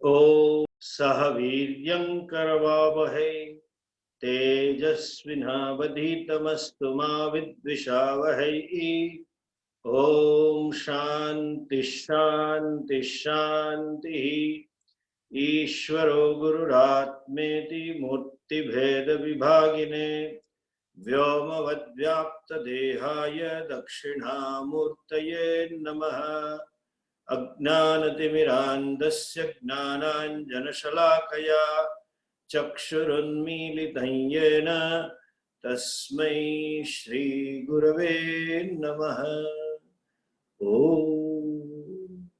Om Sahaviryam Karavavahai Tejasvinavadhitamastu ma vidvishavahai. Om Shanti Shanti Shanti. Ishvaro Gururatmeti Murti Bheda Vibhagine Vyoma Vadvyapta Dehaya Dakshinamurtaye Namaha. Ajnanatimirandasya Gnananjanashalakaya Chakshurunmilitan yena Tasmai Shri Gurave Namaha. Om.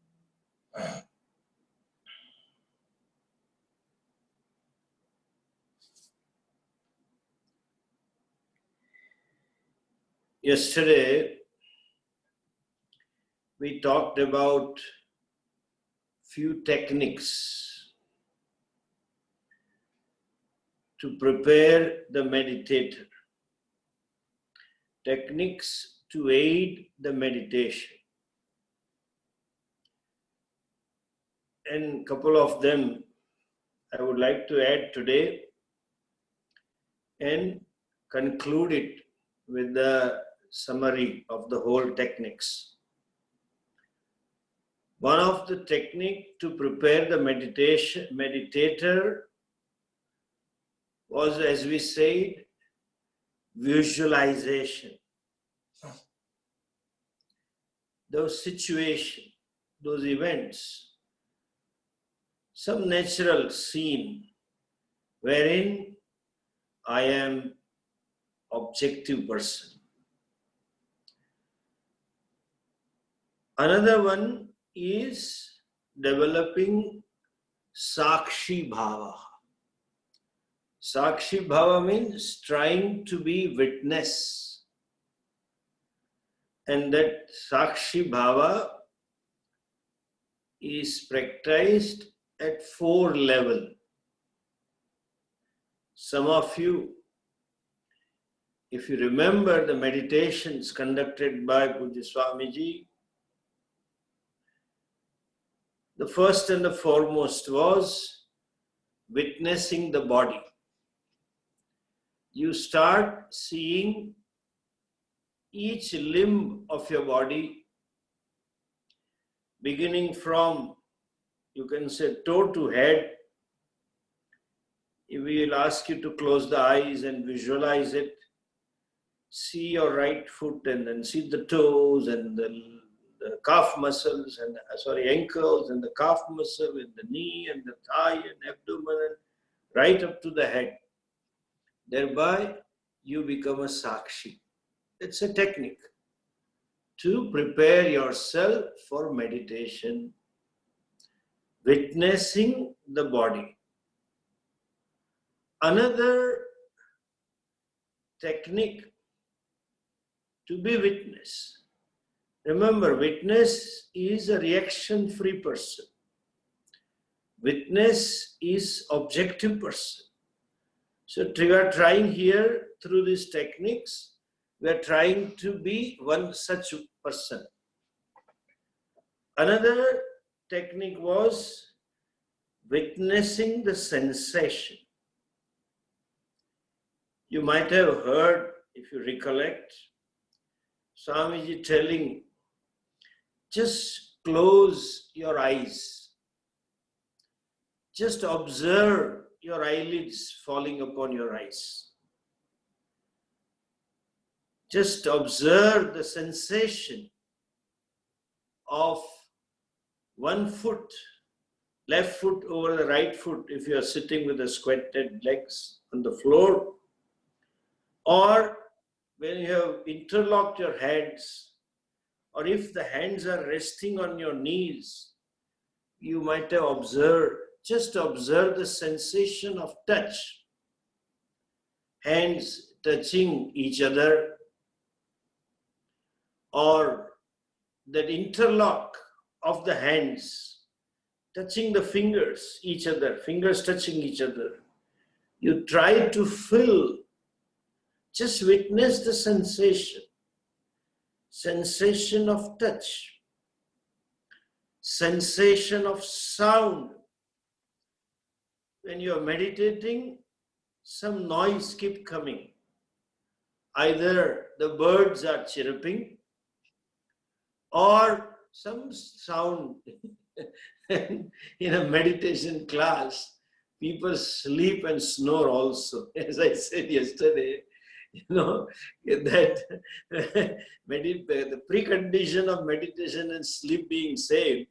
Yesterday, we talked about few techniques to prepare the meditator, techniques to aid the meditation. And a couple of them I would like to add today and conclude it with the summary of the whole techniques. One of the technique to prepare the meditator was, as we said, visualization. Those situations, those events, some natural scene wherein I am objective person. Another one is developing Sakshi Bhava. Sakshi Bhava means trying to be witness. And that Sakshi Bhava is practiced at 4 levels. Some of you, if you remember the meditations conducted by Pujya Swamiji, the first and the foremost was witnessing the body. You start seeing each limb of your body, beginning from, you can say, toe to head. We will ask you to close the eyes and visualize it. See your right foot and then see the toes and the calf muscles and ankles and the calf muscle and the knee and the thigh and abdomen and right up to the head. Thereby you become a Sakshi. It's a technique to prepare yourself for meditation, witnessing the body. Another technique to be witness. Remember, witness is a reaction-free person. Witness is objective person. So we are trying here through these techniques, we are trying to be one such person. Another technique was witnessing the sensation. You might have heard, if you recollect, Swamiji telling, just close your eyes. Just observe your eyelids falling upon your eyes. Just observe the sensation of one foot, left foot over the right foot if you are sitting with the squatted legs on the floor, or when you have interlocked your hands, or if the hands are resting on your knees, you might have observed, just observe the sensation of touch. Hands touching each other, or that interlock of the hands, touching the fingers, each other, fingers touching each other. You try to feel, just witness the sensation of touch, sensation of sound. When you are meditating, some noise keep coming. Either the birds are chirping or some sound. In a meditation class, people sleep and snore also. As I said yesterday, that the precondition of meditation and sleep being saved,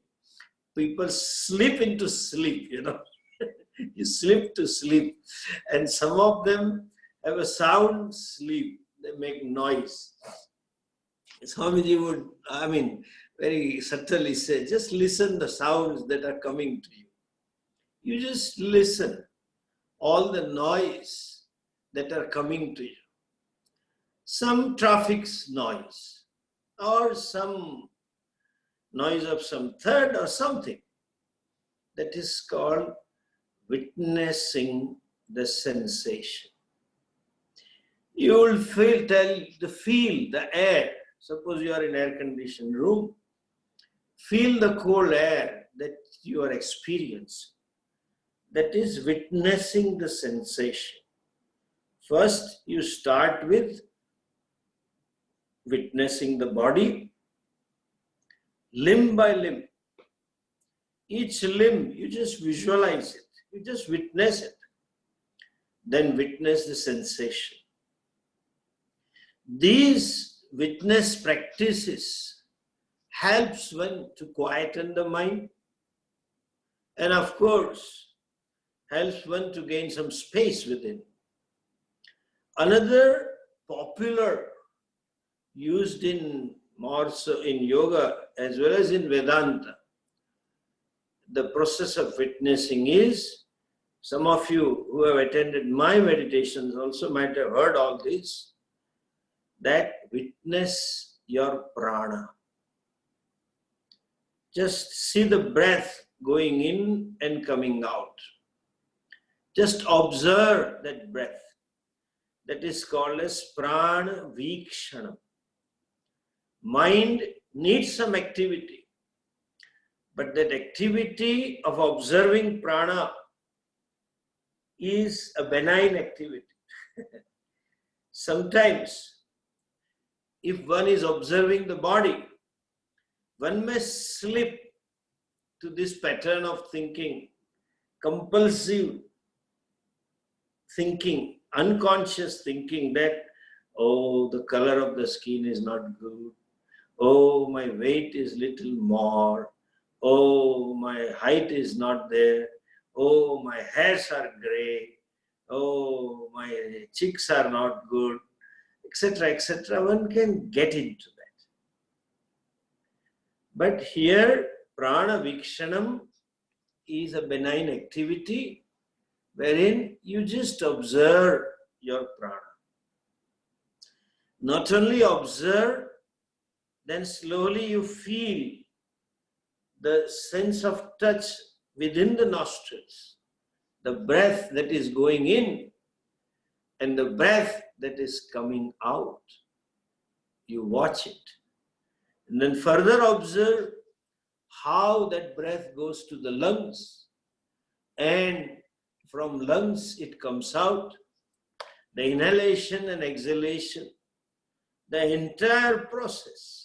people slip into sleep, You slip to sleep. And some of them have a sound sleep. They make noise. Swamiji would, very subtly say, just listen the sounds that are coming to you. You just listen. All the noise that are coming to you. Some traffic noise or some noise of some third or something. That is called witnessing the sensation. You will feel the air. Suppose you are in air-conditioned room. Feel the cold air that you are experiencing. That is witnessing the sensation. First, you start with witnessing the body, limb by limb. Each limb, you just visualize it. You just witness it. Then witness the sensation. These witness practices helps one to quieten the mind, and of course helps one to gain some space within. Another popular used in more so in yoga as well as in Vedanta, the process of witnessing is, some of you who have attended my meditations also might have heard all this, that witness your prana. Just see the breath going in and coming out. Just observe that breath. That is called as prana vikshanam. Mind needs some activity, but that activity of observing prana is a benign activity. Sometimes, if one is observing the body, one may slip to this pattern of thinking, compulsive thinking, unconscious thinking that, oh, the color of the skin is not good. Oh, my weight is little more. Oh, my height is not there. Oh, my hairs are grey. Oh, my cheeks are not good, etc., etc. One can get into that. But here, prana vikshanam is a benign activity wherein you just observe your prana. Not only observe, then slowly you feel the sense of touch within the nostrils, the breath that is going in and the breath that is coming out. You watch it. And then further observe how that breath goes to the lungs, and from lungs it comes out. The inhalation and exhalation, the entire process.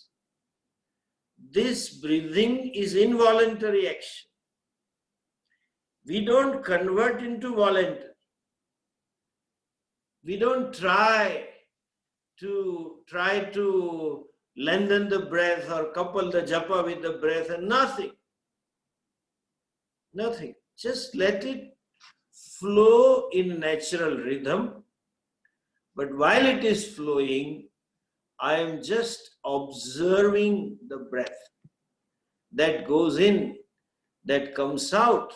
This breathing is involuntary action. We don't convert into voluntary. We don't try to lengthen the breath or couple the japa with the breath, and nothing. Nothing. Just let it flow in natural rhythm. But while it is flowing, I am just observing the breath that goes in, that comes out,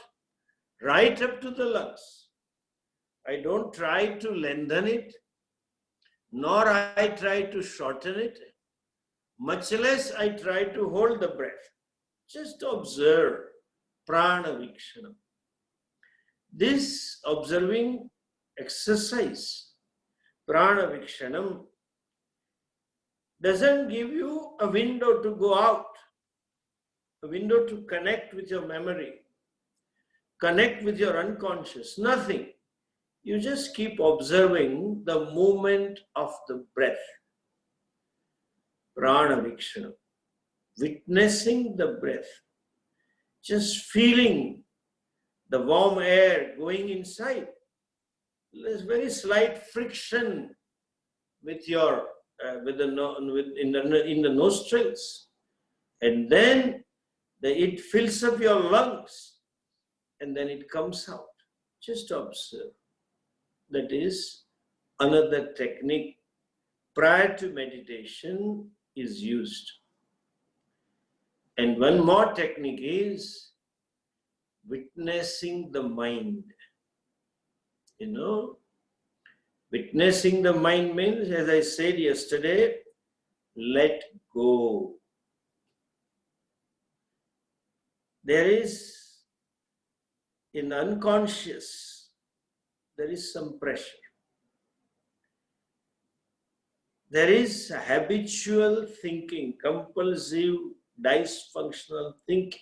right up to the lungs. I don't try to lengthen it, nor I try to shorten it, much less I try to hold the breath. Just observe prana vikshanam. This observing exercise, prana vikshanam, doesn't give you a window to go out. a window to connect with your memory, connect with your unconscious, nothing. You just keep observing the movement of the breath, prana vikshana, witnessing the breath, just feeling the warm air going inside. There's very slight friction with your in the nostrils, and then it fills up your lungs, and then it comes out. Just observe. That is another technique prior to meditation is used. And one more technique is witnessing the mind. Witnessing the mind means, as I said yesterday, let go. There is, in the unconscious, there is some pressure. There is a habitual thinking, compulsive, dysfunctional thinking.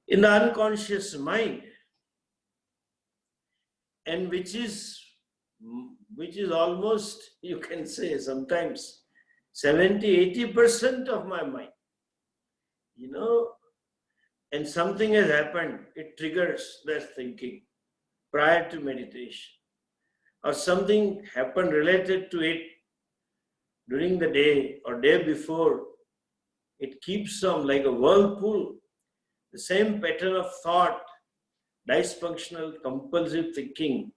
In the unconscious mind, and which is almost, you can say, sometimes 70-80% of my mind. And something has happened, it triggers that thinking prior to meditation. Or something happened related to it during the day or day before. It keeps on like a whirlpool. The same pattern of thought, dysfunctional, compulsive thinking,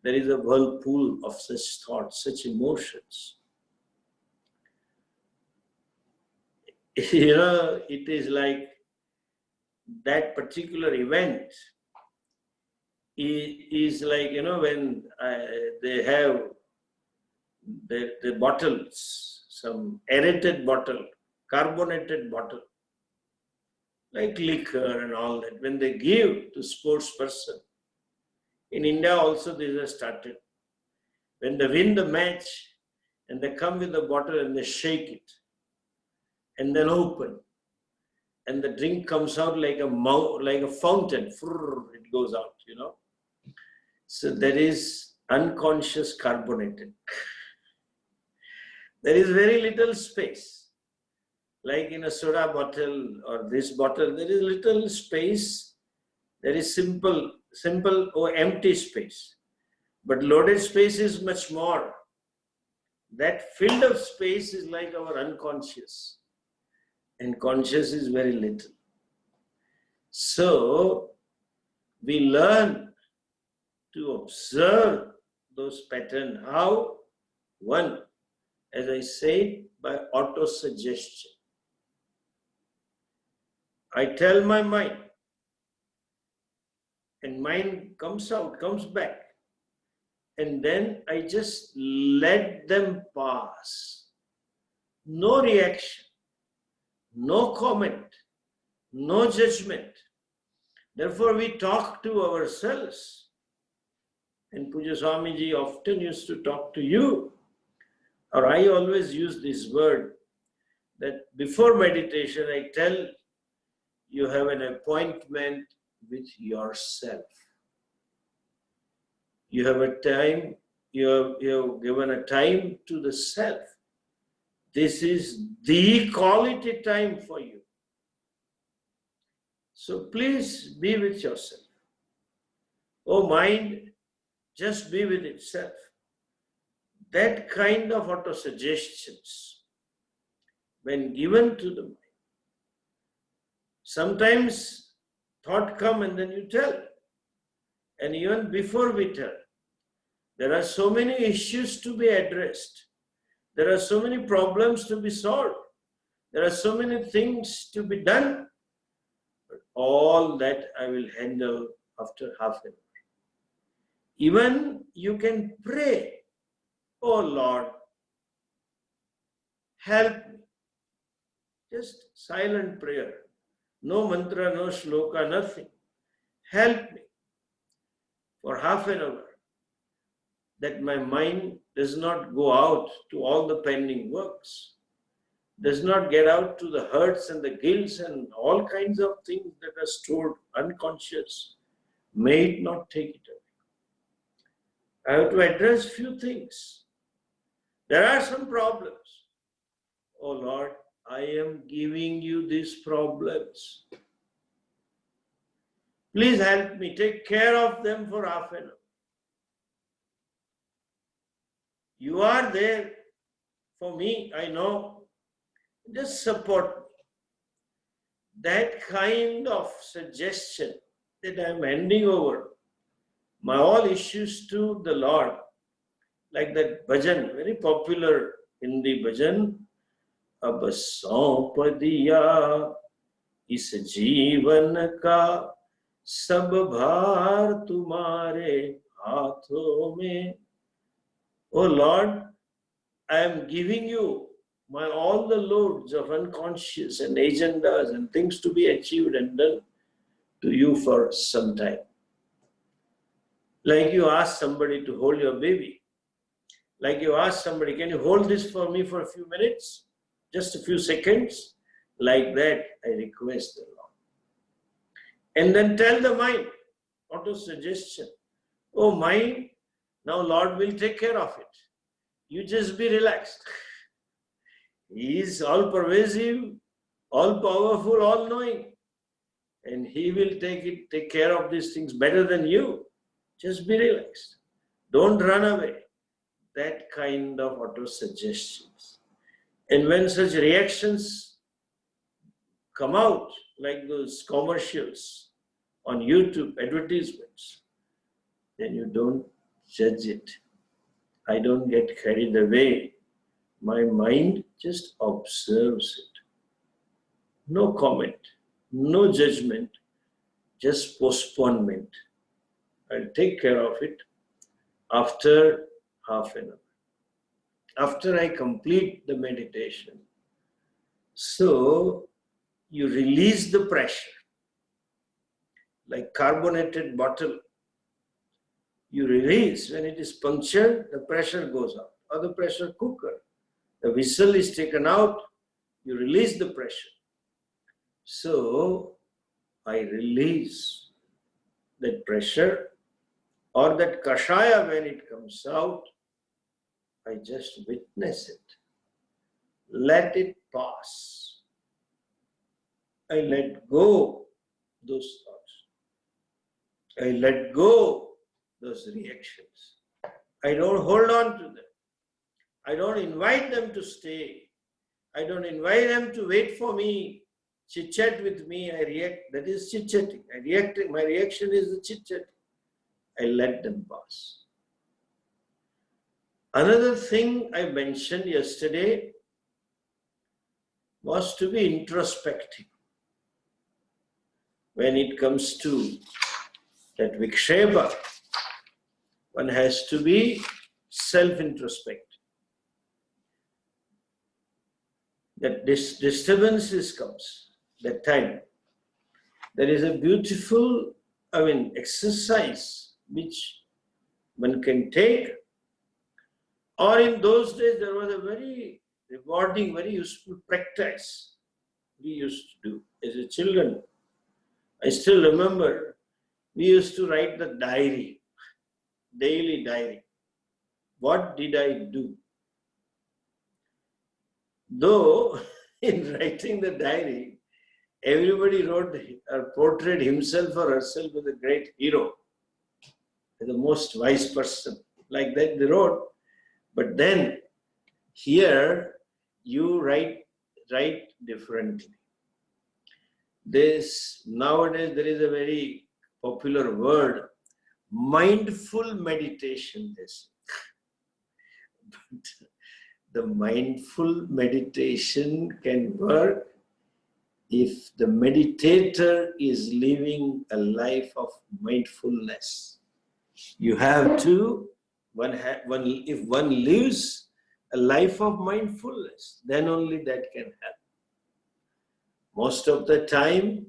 there is a whirlpool of such thoughts, such emotions. It is like that particular event is like, when they have the bottles, some aerated bottle, carbonated bottle, like liquor and all that, when they give to sports person. In India also this has started. When they win the match and they come with the bottle and they shake it and then open, and the drink comes out like a fountain, it goes out, So there is unconscious carbonated. There is very little space. Like in a soda bottle or this bottle, there is little space. There is simple or empty space. But loaded space is much more. That filled up space is like our unconscious. And conscious is very little. So, we learn to observe those patterns. How? One, as I said, by auto-suggestion. I tell my mind, and mind comes out, comes back. And then I just let them pass. No reaction, no comment, no judgment. Therefore, we talk to ourselves. And Pujya Swamiji often used to talk to you, or I always use this word, that before meditation, I tell you have an appointment with yourself. You have a time, you have given a time to the self. This is the quality time for you. So please be with yourself. Oh mind, just be with itself. That kind of auto-suggestions, when given to the mind, sometimes thought come and then you tell. And even before we tell, there are so many issues to be addressed. There are so many problems to be solved. There are so many things to be done. But all that I will handle after half an hour. Even you can pray, oh Lord, help me. Just silent prayer. No mantra, no shloka, nothing. Help me for half an hour, that my mind does not go out to all the pending works. does not get out to the hurts and the guilts and all kinds of things that are stored unconscious, may it not take it away. I have to address few things. There are some problems. Oh Lord, I am giving you these problems. Please help me, take care of them for half an hour. You are there for me, I know. Just support me. That kind of suggestion that I am handing over my all issues to the Lord, like that bhajan, very popular Hindi bhajan, अब सौंप दिया इस जीवन का सब भार तुम्हारे हाथों में. Oh Lord, I am giving you all the loads of unconscious and agendas and things to be achieved and done to you for some time. Like you ask somebody to hold your baby. Like you ask somebody, can you hold this for me for a few minutes? Just a few seconds? Like that, I request the Lord. And then tell the mind, auto-suggestion, oh mind, now Lord will take care of it. You just be relaxed. He is all-pervasive, all-powerful, all-knowing. And He will take care of these things better than you. Just be relaxed. Don't run away. That kind of auto-suggestions. And when such reactions come out, like those commercials on YouTube, advertisements, then you don't judge it. I don't get carried away. My mind just observes it. No comment, no judgment, just postponement. I'll take care of it after half an hour. After I complete the meditation. So, you release the pressure. Like carbonated bottle. You release, when it is punctured, the pressure goes out. Or the pressure cooker. The whistle is taken out, you release the pressure. So, I release that pressure or that kashaya when it comes out, I just witness it. Let it pass. I let go those thoughts. I let go those reactions. I don't hold on to them. I don't invite them to stay. I don't invite them to wait for me, chit-chat with me. I react. That is chit-chatting. My reaction is the chit-chatting. I let them pass. Another thing I mentioned yesterday was to be introspective. When it comes to that vikshepa, one has to be self-introspective. That this disturbances comes, that time. There is a beautiful, exercise which one can take. Or in those days, there was a very rewarding, very useful practice we used to do as a children. I still remember, we used to write the diary, daily diary. What did I do? Though, in writing the diary, everybody wrote or portrayed himself or herself as a great hero, as the most wise person. Like that they wrote. But then, here, you write differently. Nowadays, there is a very popular word, mindful meditation. But the mindful meditation can work if the meditator is living a life of mindfulness. You have to, if one lives a life of mindfulness, then only that can happen. Most of the time,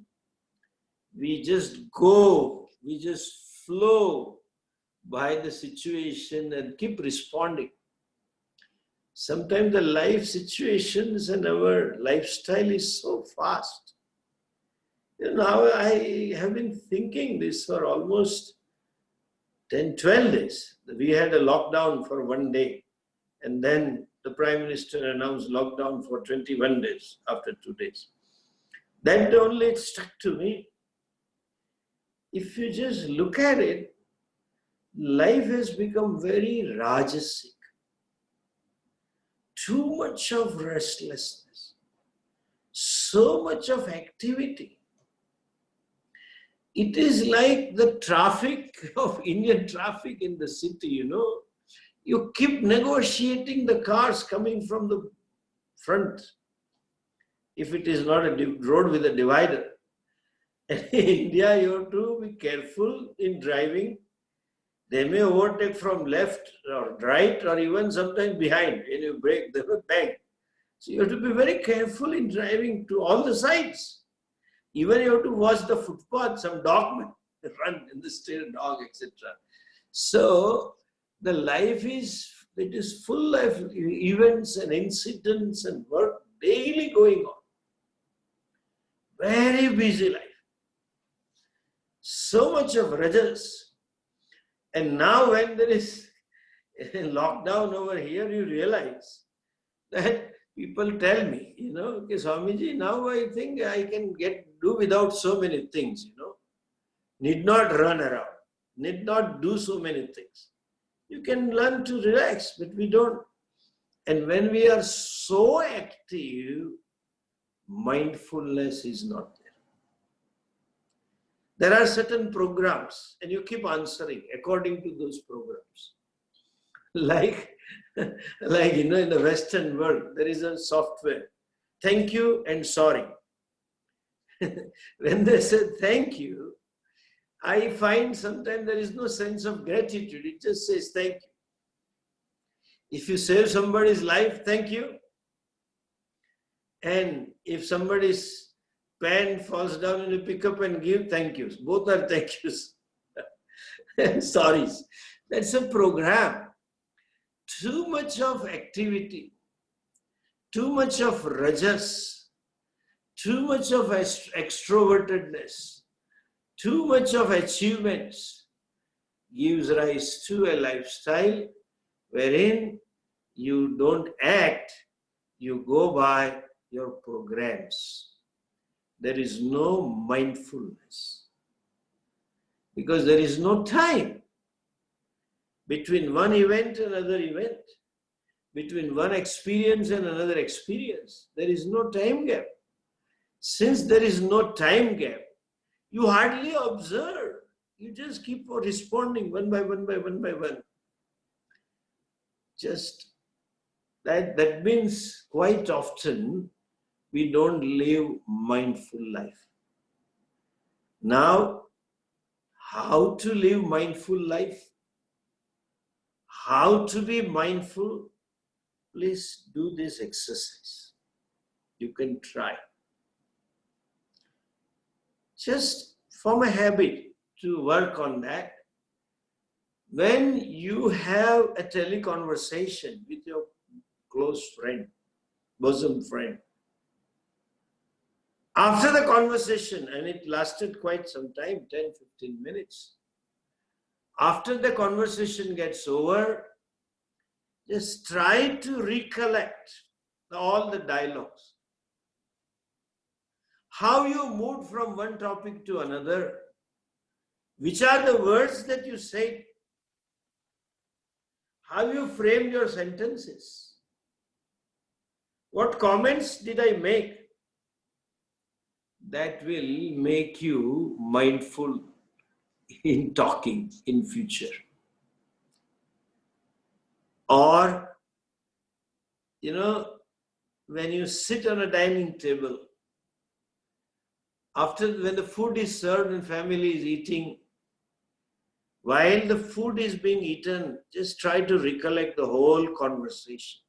we just go, we just flow by the situation and keep responding. Sometimes the life situations and our lifestyle is so fast. Now I have been thinking this for almost 10, 12 days. We had a lockdown for one day, and then the Prime Minister announced lockdown for 21 days after 2 days. That only it stuck to me. If you just look at it, life has become very rajasic. Too much of restlessness, so much of activity. It is like the traffic of Indian traffic in the city, You keep negotiating the cars coming from the front. If it is not a road with a divider. In India, you have to be careful in driving. They may overtake from left or right or even sometimes behind. When you brake, they will bang. So you have to be very careful in driving to all the sides. Even you have to watch the footpath, some dog may run in the street, dog, etc. So the life it is full of events and incidents and work daily going on. Very busy life. So much of rajas. And now when there is a lockdown over here, you realize that people tell me, okay, Swamiji, now I think I can do without so many things, Need not run around, need not do so many things. You can learn to relax, but we don't. And when we are so active, mindfulness is not there. There are certain programs, and you keep answering according to those programs. Like in the Western world, there is a software. Thank you and sorry. When they say thank you, I find sometimes there is no sense of gratitude. It just says thank you. If you save somebody's life, thank you. And if somebody's pen falls down and you pick up and give, thank yous. Both are thank yous. Sorries. That's a program. Too much of activity, too much of rajas, too much of extrovertedness, too much of achievements gives rise to a lifestyle wherein you don't act, you go by your programs. There is no mindfulness because there is no time between one event and another event, between one experience and another experience. There is no time gap. Since there is no time gap, you hardly observe. You just keep responding one by one by one by one. Just that means quite often we don't live mindful life. Now, how to live mindful life? How to be mindful? Please do this exercise. You can try. Just form a habit to work on that. When you have a teleconversation with your close friend, bosom friend, after the conversation, and it lasted quite some time, 10, 15 minutes, after the conversation gets over, just try to recollect all the dialogues. How you moved from one topic to another, which are the words that you said, how you framed your sentences, what comments did I make. That will make you mindful in talking in future. Or, when you sit on a dining table, when the food is served and family is eating, while the food is being eaten, just try to recollect the whole conversation.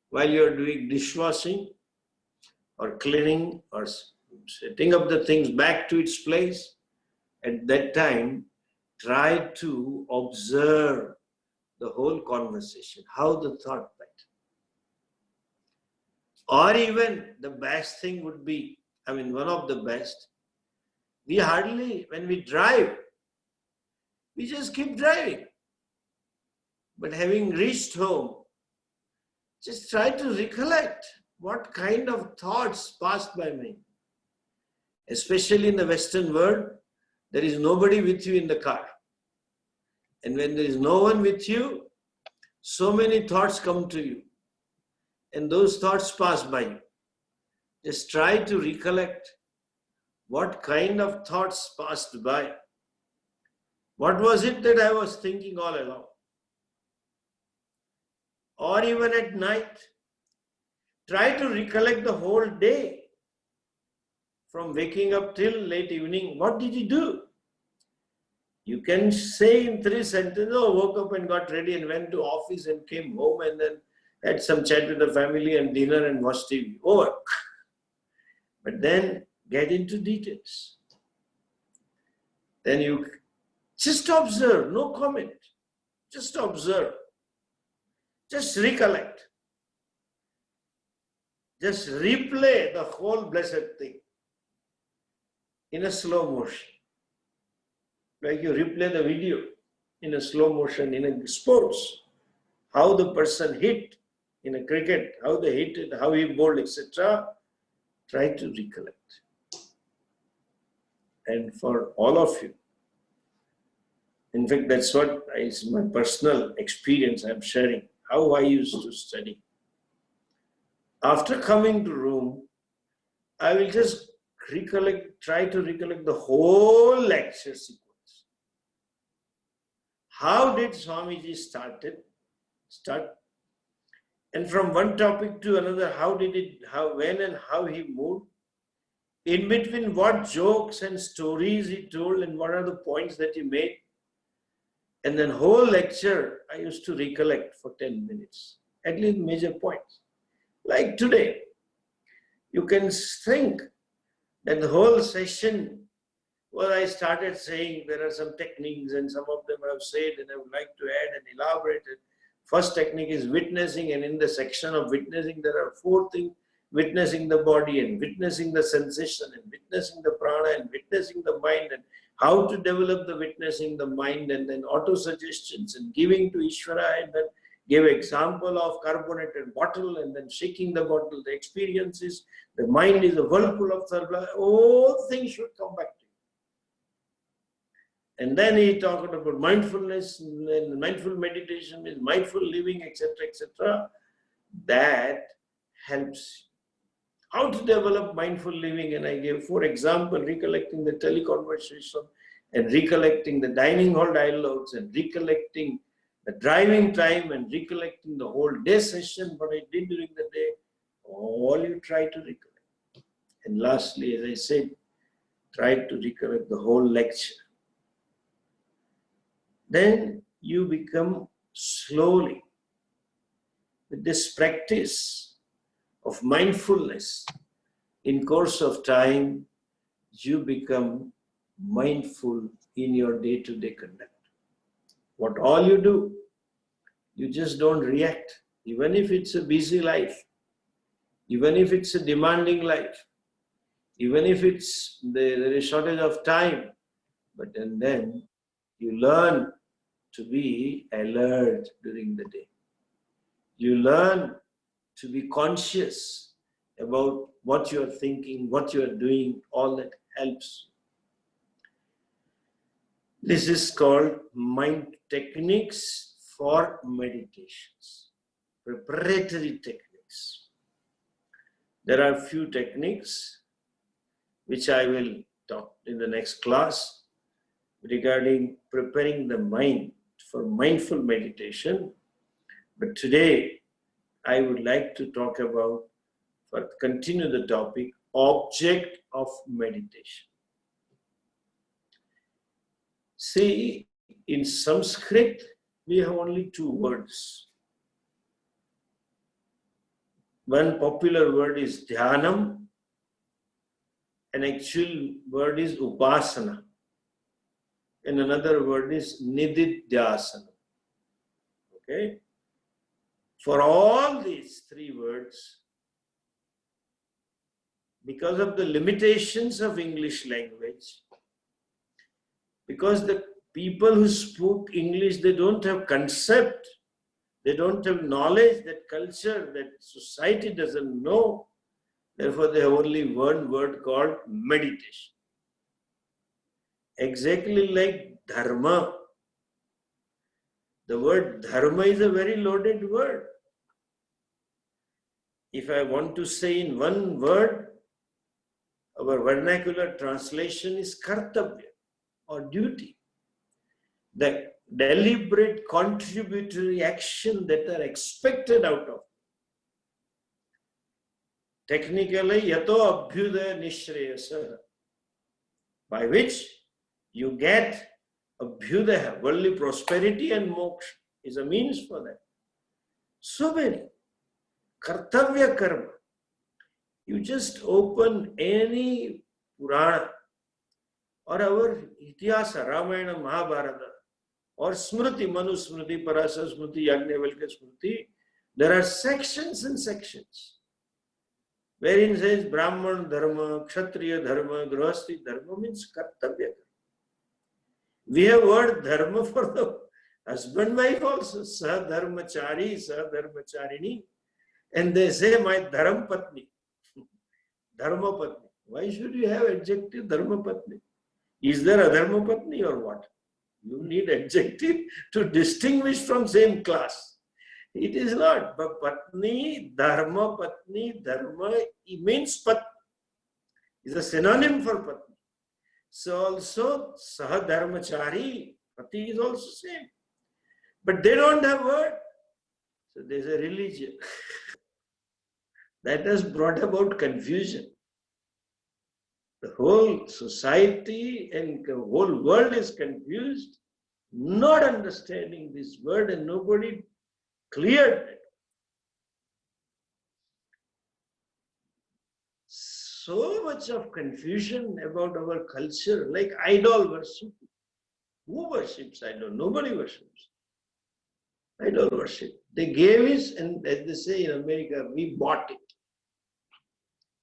While you are doing dishwashing or cleaning or setting up the things back to its place, at that time, try to observe the whole conversation, how the thought went. Or even the best thing would be, one of the best, we hardly, when we drive, we just keep driving. But having reached home, just try to recollect what kind of thoughts passed by me. Especially in the Western world, there is nobody with you in the car. And when there is no one with you, so many thoughts come to you. And those thoughts pass by you. Just try to recollect what kind of thoughts passed by. What was it that I was thinking all along? Or even at night, try to recollect the whole day. From waking up till late evening, what did you do? You can say in 3 sentences, woke up and got ready and went to office and came home and then had some chat with the family and dinner and watched TV. Over. But then get into details. Then you just observe, no comment. Just observe. Just recollect. Just replay the whole blessed thing in a slow motion. Like you replay the video in a slow motion in a sports. How the person hit in a cricket, how they hit it, how he bowled, etc. Try to recollect. And for all of you, in fact, that's what is my personal experience I'm sharing, how I used to study. After coming to room, I will just try to recollect the whole lecture sequence. How did Swamiji start? And from one topic to another, when and how he moved? In between, what jokes and stories he told and what are the points that he made? And then whole lecture, I used to recollect for 10 minutes, at least major points. Like today, you can think that the whole session, I started saying there are some techniques and some of them I've said and I would like to add and elaborate it. First technique is witnessing, and in the section of witnessing there are 4 things: witnessing the body and witnessing the sensation and witnessing the prana and witnessing the mind and how to develop the witnessing the mind, and then auto-suggestions and giving to Ishvara, and then give example of carbonated bottle and then shaking the bottle, the experiences, the mind is a whirlpool of sarva, all things should come back to you. And then he talked about mindfulness and mindful meditation is mindful living, etc., etc. That helps. How to develop mindful living, and I gave 4 examples, recollecting the teleconversation and recollecting the dining hall dialogues and recollecting the driving time and recollecting the whole day session, what I did during the day, all you try to recollect. And lastly, as I said, try to recollect the whole lecture. Then you become slowly, with this practice of mindfulness, in course of time, you become mindful in your day-to-day conduct. What all you do, you just don't react. Even if it's a busy life, even if it's a demanding life, even if there is shortage of time, but then you learn to be alert during the day. You learn to be conscious about what you are thinking, what you are doing, all that helps. This is called mind techniques for meditations, preparatory techniques. There are few techniques which I will talk in the next class regarding preparing the mind for mindful meditation. But today, I would like to talk about, continue the topic, object of meditation. See, in Sanskrit, we have only 2 words. One popular word is dhyanam, an actual word is upasana, and another word is nididhyasana. Okay? For all these three words, because of the limitations of English language, because the people who spoke English, they don't have concept, they don't have knowledge, that culture, that society doesn't know. Therefore, they have only one word called meditation. Exactly like dharma. The word dharma is a very loaded word. If I want to say in one word, our vernacular translation is kartavya or duty. The deliberate contributory action that are expected out of. Technically, yato abhyudaya nishreyasa, by which you get abhyudaya, worldly prosperity, and moksha is a means for that. So many. Kartavya karma. You just open any Purana or our Itihasa, Ramayana, Mahabharata, or Smriti, Manu Smriti, Parasa Smriti, Yajnavalkya Smriti, there are sections and sections wherein it says Brahman Dharma, Kshatriya Dharma, Grihastha Dharma, means Kartavya. We have word Dharma for the husband wife also, Sah Dharmachari, Sah Dharmacharini, and they say my Dharam Patni, Dharma Patni. Why should you have adjective Dharma Patni? Is there a Dharma Patni or what? You need adjective to distinguish from same class. It is not. But Patni, Dharma, it means Patni. Is a synonym for Patni. So also Saha Dharmachari, Pati is also same. But they don't have word. So there is a religion. That has brought about confusion. The whole society and the whole world is confused, not understanding this word, and nobody cleared it. So much of confusion about our culture, like idol worship. Who worships idol? Nobody worships. Idol worship. They gave us, and as they say in America, we bought it.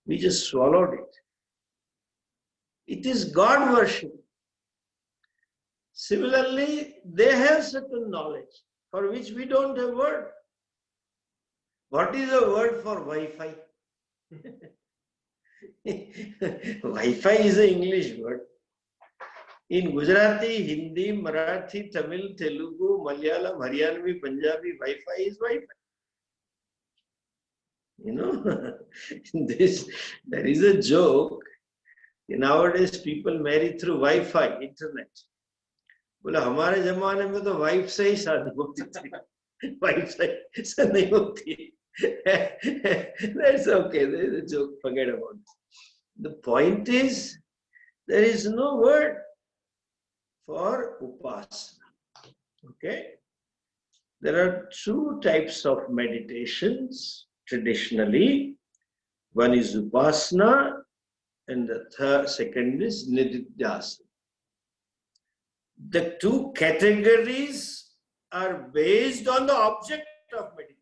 We just swallowed it. It is God worship. Similarly, they have certain knowledge for which we don't have word. What is a word for Wi-Fi? Wi-Fi is an English word. In Gujarati, Hindi, Marathi, Tamil, Telugu, Malayalam, Haryanvi, Punjabi, Wi-Fi is Wi-Fi. You know, there is a joke. Nowadays, people marry through Wi-Fi, internet. बोला हमारे जमाने में तो wife से ही शादी होती थी, wife से नहीं होती. That's okay. There is a joke. Forget about it. The point is, there is no word for upasana. Okay? There are two types of meditations traditionally. One is upasana, and the second is nididhyasana. The two categories are based on the object of meditation,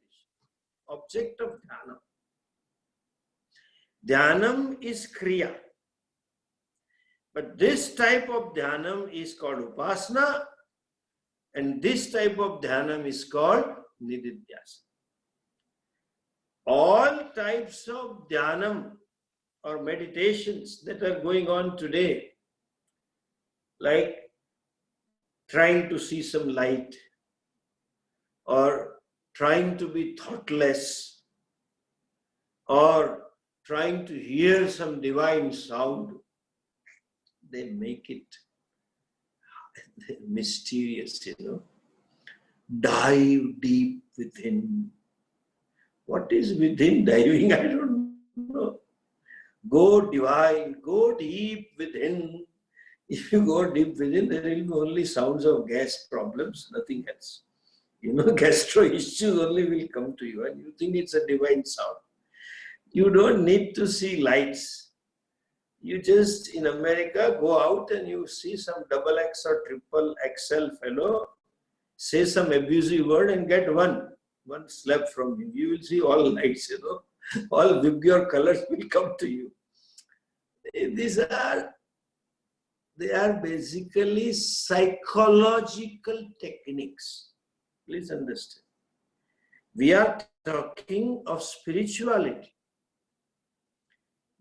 object of dhyana. Dhyanam is kriya. But this type of dhyanam is called upasana, and this type of dhyanam is called nididhyasana. All types of dhyanam or meditations that are going on today, like trying to see some light or trying to be thoughtless or trying to hear some divine sound, they make it mysterious, you know. Dive deep within. What is within diving? I don't know. Go divine, go deep within. If you go deep within, there will be only sounds of gas problems, nothing else. You know, gastro issues only will come to you, and you think it's a divine sound. You don't need to see lights. You just, in America, go out and you see some double X or triple XL fellow say some abusive word and get one slap from him. You will see all lights, all Vibgyor colors will come to you. They are basically psychological techniques. Please understand. We are talking of spirituality.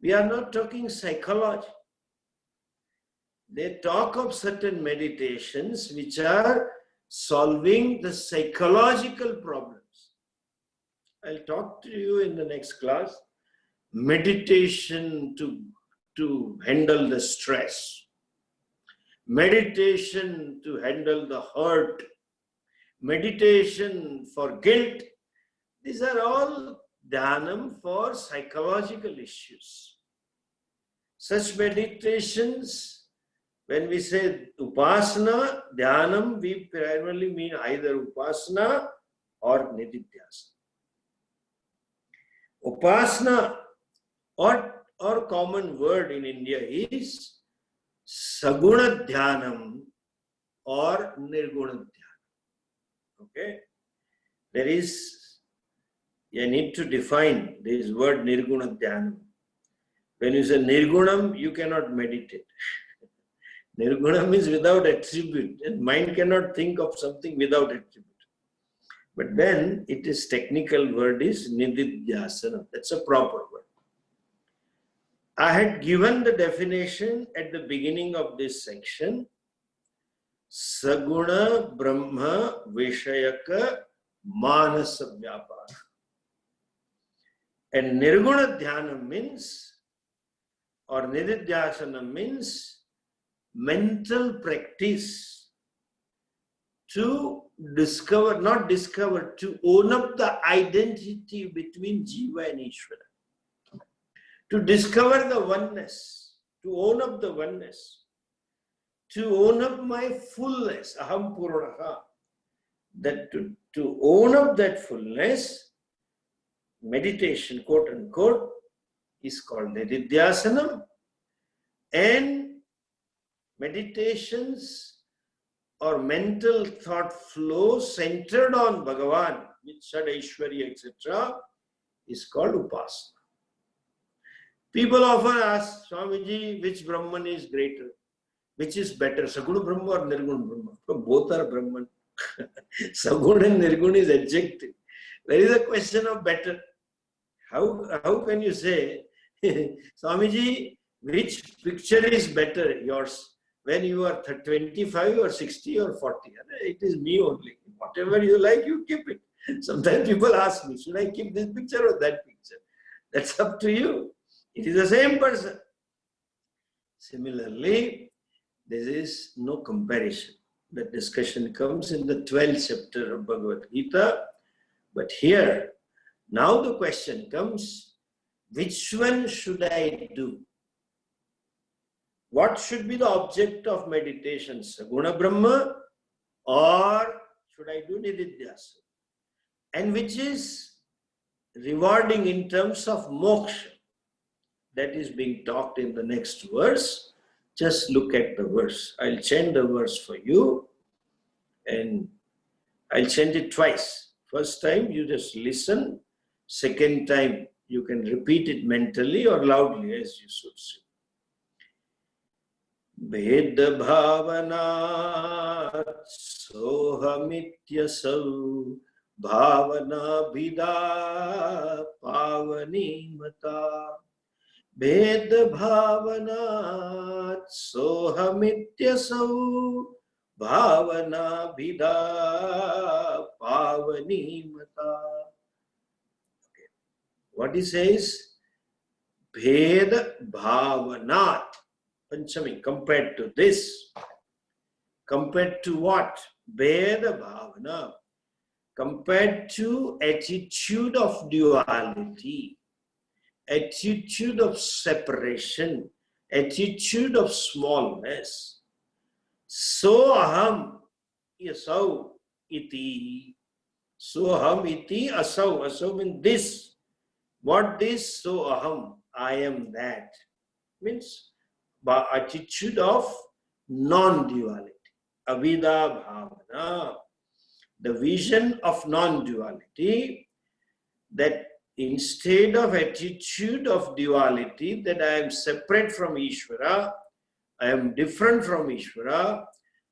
We are not talking psychology. They talk of certain meditations which are solving the psychological problems. I'll talk to you in the next class. Meditation to handle the stress. Meditation to handle the hurt. Meditation for guilt. These are all dhyanam for psychological issues. Such meditations, when we say upasana, dhyanam, we primarily mean either upasana or nididhyasana. Upasana or common word in India is saguna dhyanam or nirguna dhyanam. Okay? You need to define this word nirguna dhyanam. When you say nirgunam, you cannot meditate. Nirgunam means without attribute, and mind cannot think of something without attribute. But then it is technical word is nididhyasana. That's a proper word. I had given the definition at the beginning of this section. Saguna Brahma Vishayaka Manasa Vyapara. And Nirguna Dhyana means, or Nididhyasana means, mental practice to to own up the identity between Jiva and Ishvara. To discover the oneness, to own up the oneness, to own up my fullness, aham purnaha. That to own up that fullness, meditation, quote unquote, is called Nididhyasana, and meditations or mental thought flow centered on Bhagavan, with Shadaishwarya, etc., is called Upasana. People often ask, Swamiji, which Brahman is greater? Which is better, Saguna Brahma or Nirguna Brahma? Both are Brahman. Saguna and Nirguna is adjective. There is a question of better. How can you say, Swamiji, which picture is better, yours, when you are 25 or 60 or 40? It is me only. Whatever you like, you keep it. Sometimes people ask me, should I keep this picture or that picture? That's up to you. It is the same person. Similarly, there is no comparison. The discussion comes in the 12th chapter of Bhagavad Gita. But here, now the question comes, which one should I do? What should be the object of meditation? Saguna Brahma, or should I do Nididhyasana? And which is rewarding in terms of moksha? That is being talked in the next verse. Just look at the verse. I'll chant the verse for you, and I'll chant it twice. First time you just listen. Second time you can repeat it mentally or loudly as you should see. Bheda bhavana sohamityasau bhavana bhida pavani mata. Bheda bhavana sohamityasau bhavana bhida pavani mata. Okay. What he says? Bheda bhavanat. Panchami, compared to this. Compared to what? Bheda bhavana. Compared to attitude of duality. Attitude of separation, attitude of smallness. So aham asau iti. So aham iti asau. Asau means this. What this? So aham, I am that. Means attitude of non-duality. Avidha bhavana. the vision of non-duality, that instead of attitude of duality, that I am separate from Ishvara, I am different from Ishvara,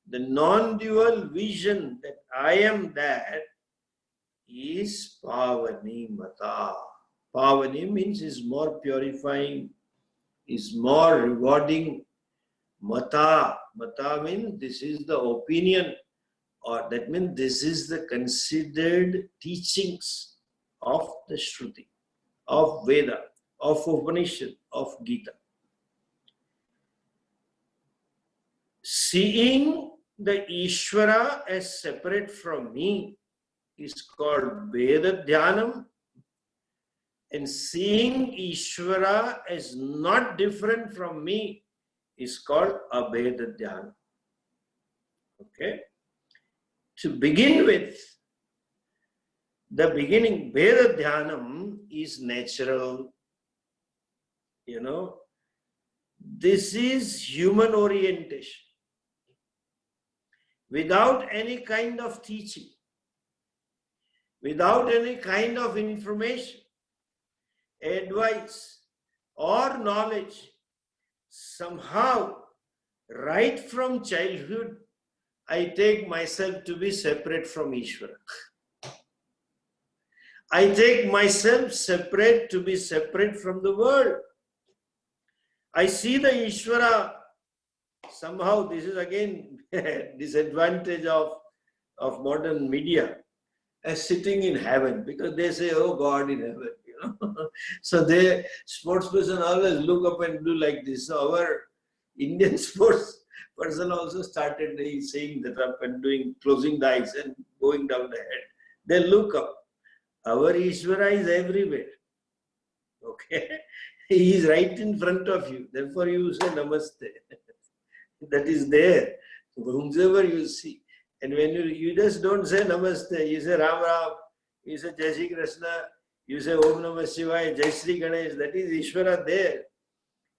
the non-dual vision that I am that is Pavani Mata. Pavani means is more purifying, is more rewarding. Mata. Mata means this is the opinion, or that means this is the considered teachings of the Shruti, of Veda, of Upanishad, of Gita. Seeing the Ishvara as separate from me is called Veda Dhyanam, and seeing Ishvara as not different from me is called Abheda Dhyana. Okay? To begin with, the beginning, Veda Dhyanam is natural. You know, this is human orientation. Without any kind of teaching, without any kind of information, advice, or knowledge, somehow, right from childhood, I take myself to be separate from Ishvara. I take myself separate to be separate from the world. I see the Ishvara. Somehow, this is again disadvantage of modern media, as sitting in heaven, because they say, oh God in heaven, you know. So they, sportsperson always look up and do like this. So our Indian sports person also started saying that up and doing, closing the eyes and going down the head. They look up. Our Ishvara is everywhere. Okay? He is right in front of you. Therefore you say Namaste. That is there. Whomsoever you see. And when you just don't say Namaste, you say Ram Ram, you say Jai Shri Krishna, you say Om Namah Shivaya, Jai Shri Ganesh, that is Ishvara there.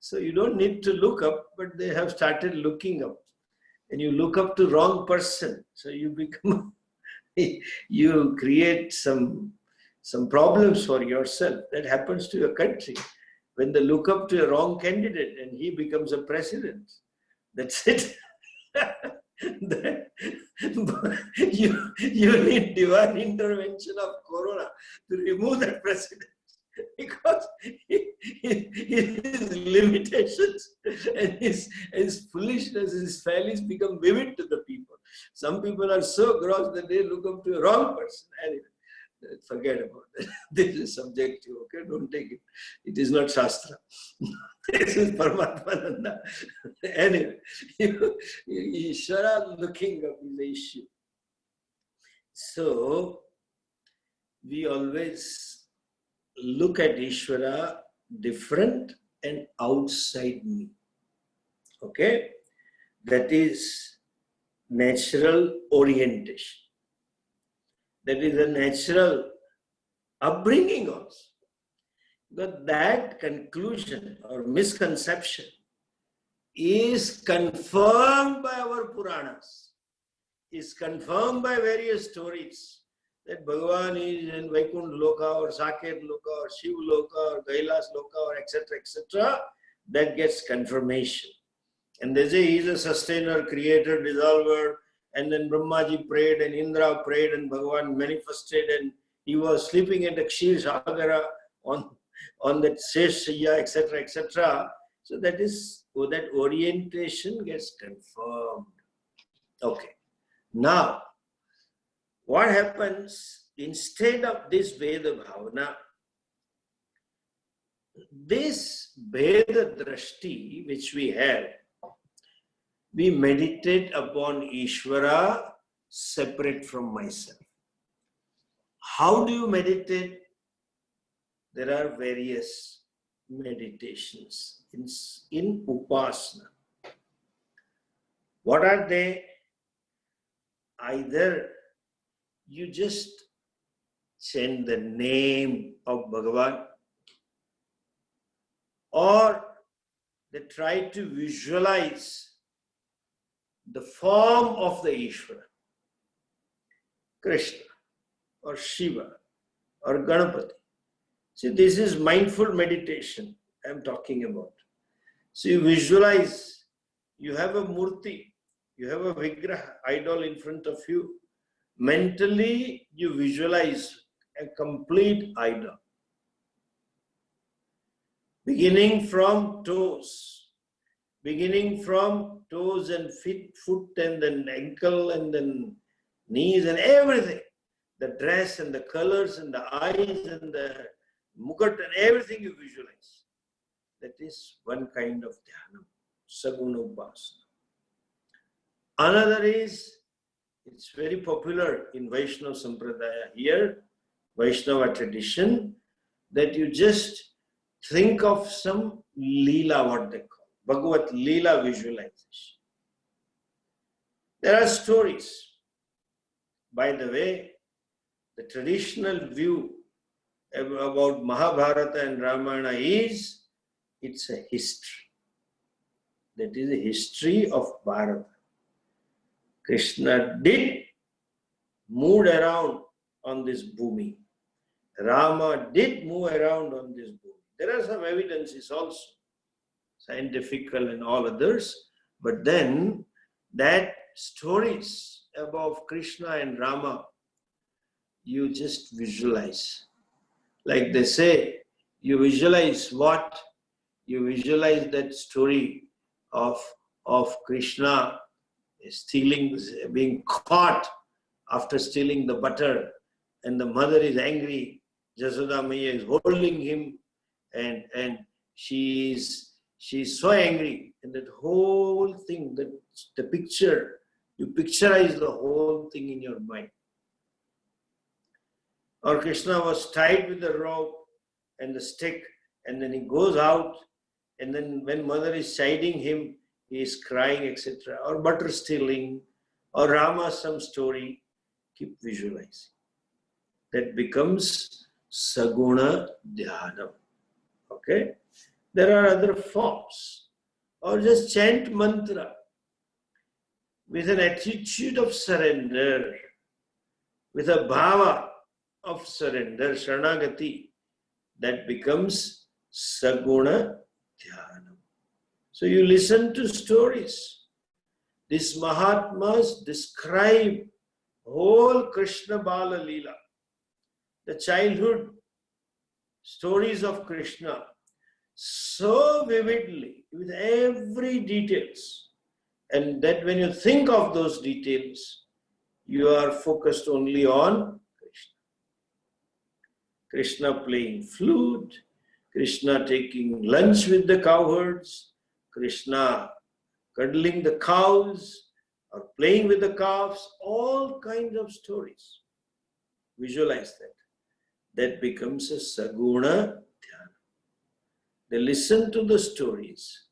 So you don't need to look up, but they have started looking up. And you look up to wrong person. So you become, you create some problems for yourself. That happens to your country. When they look up to a wrong candidate and he becomes a president. That's it. you need divine intervention of Corona to remove that president, because his limitations and his foolishness, his failings become vivid to the people. Some people are so gross that they look up to a wrong person. Anyway, forget about that. This is subjective, okay? Don't take it. It is not Shastra. This is Paramatmananda. Anyway, Ishvara looking up is the issue. So, we always look at Ishvara different and outside me. Okay? That is natural orientation. That is a natural upbringing also. But that conclusion or misconception is confirmed by our Puranas, is confirmed by various stories, that Bhagavan is in Vaikuntha Loka or Saket Loka or Shiv Loka or Kailas Loka or etc. That gets confirmation. And they say he is a sustainer, creator, dissolver, and then Brahmaji prayed and Indra prayed and Bhagavan manifested and he was sleeping at the Kshir Sagara on that Sheshaya, etc. So that is, that orientation gets confirmed. Okay. Now, what happens instead of this Veda Bhavana? This Veda Drashti which we have, we meditate upon Ishvara separate from myself. How do you meditate? There are various meditations in Upasana. What are they? Either you just chant the name of Bhagavan, or they try to visualize the form of the Ishvara. Krishna or Shiva or Ganapati. See, this is mindful meditation I am talking about. So you visualize, you have a murti, you have a vigraha, idol in front of you. Mentally, you visualize a complete idol. Beginning from toes and feet, foot and then ankle and then knees and everything. The dress and the colors and the eyes and the mukat and everything you visualize. That is one kind of dhyana, saguna upasana. Another is, it's very popular in Vaishnava Sampradaya here, Vaishnava tradition, that you just think of some Leela, what they call, Bhagavat Leela visualization. There are stories. By the way, the traditional view about Mahabharata and Ramayana is, it's a history. That is a history of Bharata. Krishna did move around on this bhumi. Rama did move around on this bhumi. There are some evidences also, scientific and all others, but then that stories about Krishna and Rama, you just visualize. Like they say, you visualize what? You visualize that story of Krishna stealing, being caught after stealing the butter, and the mother is angry. Jasoda Maya is holding him, and she's so angry, and that whole thing, the picture, you picturize the whole thing in your mind. Or Krishna was tied with the rope and the stick, and then he goes out, and then when mother is chiding him, he is crying, etc. Or butter stealing, or Rama some story. Keep visualizing. That becomes saguna dhyana. Okay? There are other forms. Or just chant mantra with an attitude of surrender, with a bhava of surrender, sharanagati. That becomes saguna dhyana. So you listen to stories. These Mahatmas describe whole Krishna Bala Leela, the childhood stories of Krishna, so vividly, with every details. And that when you think of those details, you are focused only on Krishna. Krishna playing flute, Krishna taking lunch with the cowherds, Krishna cuddling the cows or playing with the calves, all kinds of stories. Visualize that. That becomes a saguna dhyana. They listen to the stories,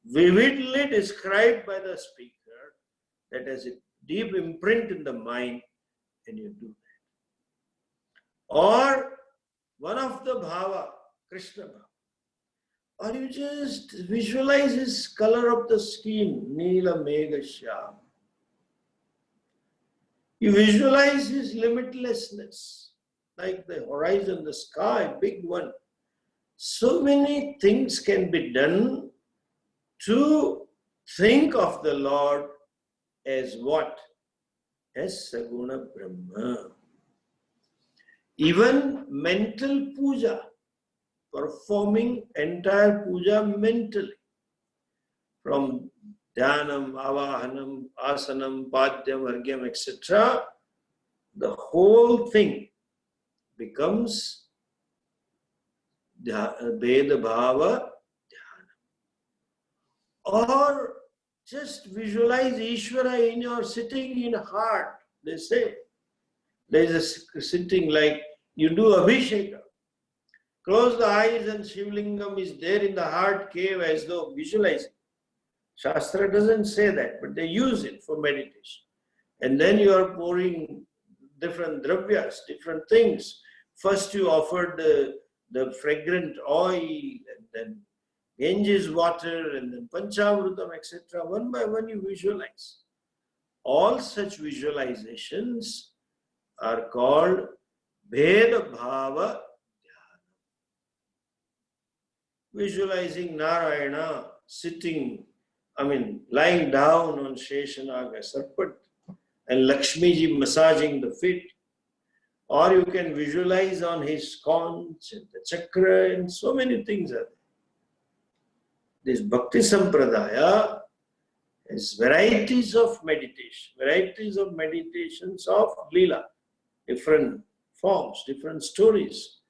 vividly described by the speaker, that has a deep imprint in the mind, and you do that. Or one of the bhava, Krishna bhava. Or you just visualize his color of the skin, Neela Megha Shyam. You visualize his limitlessness, like the horizon, the sky, big one. So many things can be done to think of the Lord as what? As Saguna Brahma. Even mental puja, performing entire puja mentally, from dhyanam, avahanam, asanam, padhyam, argyam, etc., the whole thing becomes Veda Bhava Dhyana. Or just visualize Ishvara in your sitting in heart. They say there is a sitting like you do Abhisheka. Close the eyes and Shivlingam is there in the heart cave as though visualizing. Shastra doesn't say that, but they use it for meditation. And then you are pouring different dravyas, different things. First you offered the fragrant oil, and then Ganges water, and then Panchamrutam, etc. One by one you visualize. All such visualizations are called Bheda Bhava Dhyana. Visualizing Narayana sitting, lying down on Sheshanaga Sarpat and Lakshmi ji massaging the feet. Or you can visualize on his conch and the chakra and so many things are there. This Bhakti Sampradaya has varieties of meditation, varieties of meditations of Leela, different forms, different stories.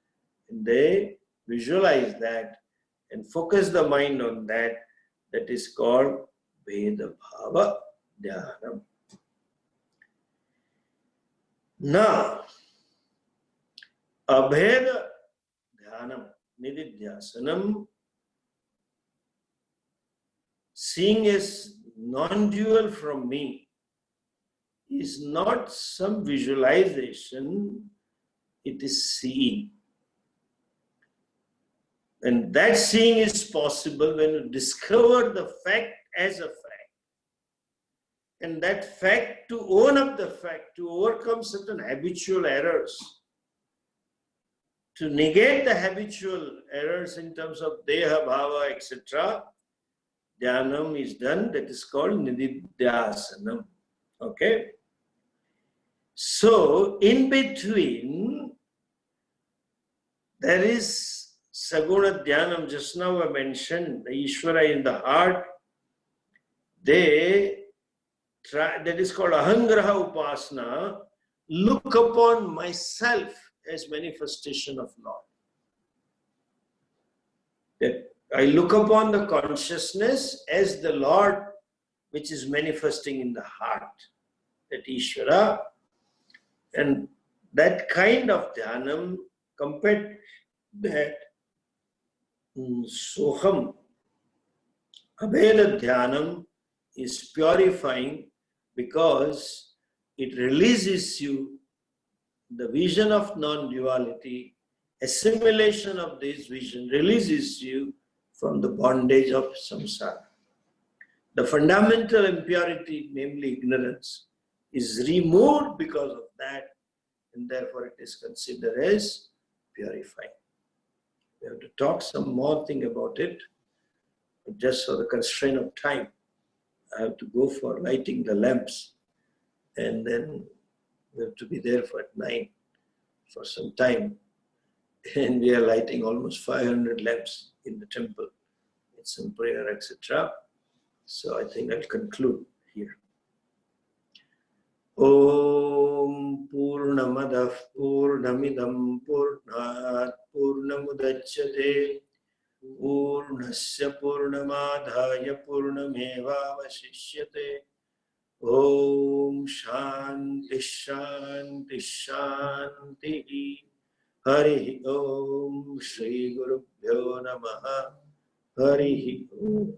And they visualize that and focus the mind on that. That is called Veda Bhava Dhyanam. Now, Abheda Dhyanam, Nididhyasanam, seeing as non-dual from me, is not some visualization, it is seeing. And that seeing is possible when you discover the fact as a fact. And that fact, to own up the fact, to overcome certain habitual errors, to negate the habitual errors in terms of deha, bhava, etc., dhyanam is done. That is called nididhyasanam. Okay? So, in between, there is Saguna Dhyanam. Just now I mentioned the Ishvara in the heart. They try, that is called Ahangraha Upasana, look upon myself as manifestation of Lord. That I look upon the consciousness as the Lord which is manifesting in the heart. That Ishvara. And that kind of Dhyanam, compared to that, Soham, Abheda Dhyanam is purifying because it releases you the vision of non-duality. Assimilation of this vision releases you from the bondage of samsara. The fundamental impurity, namely ignorance, is removed because of that, and therefore it is considered as purifying. We have to talk some more thing about it, but just for the constraint of time, I have to go for lighting the lamps, and then we have to be there for at 9 for some time. And we are lighting almost 500 lamps in the temple. It's some prayer, etc. So I think I'll conclude here. Om Purnamadah Purnamidam Purnat Purnamudachyate Purnasya Purnamadhaya Purnameva Vasishyate. Om Shanti Shanti Shanti. Hari Om Shri Gurubhyo Namaha. Hari Om.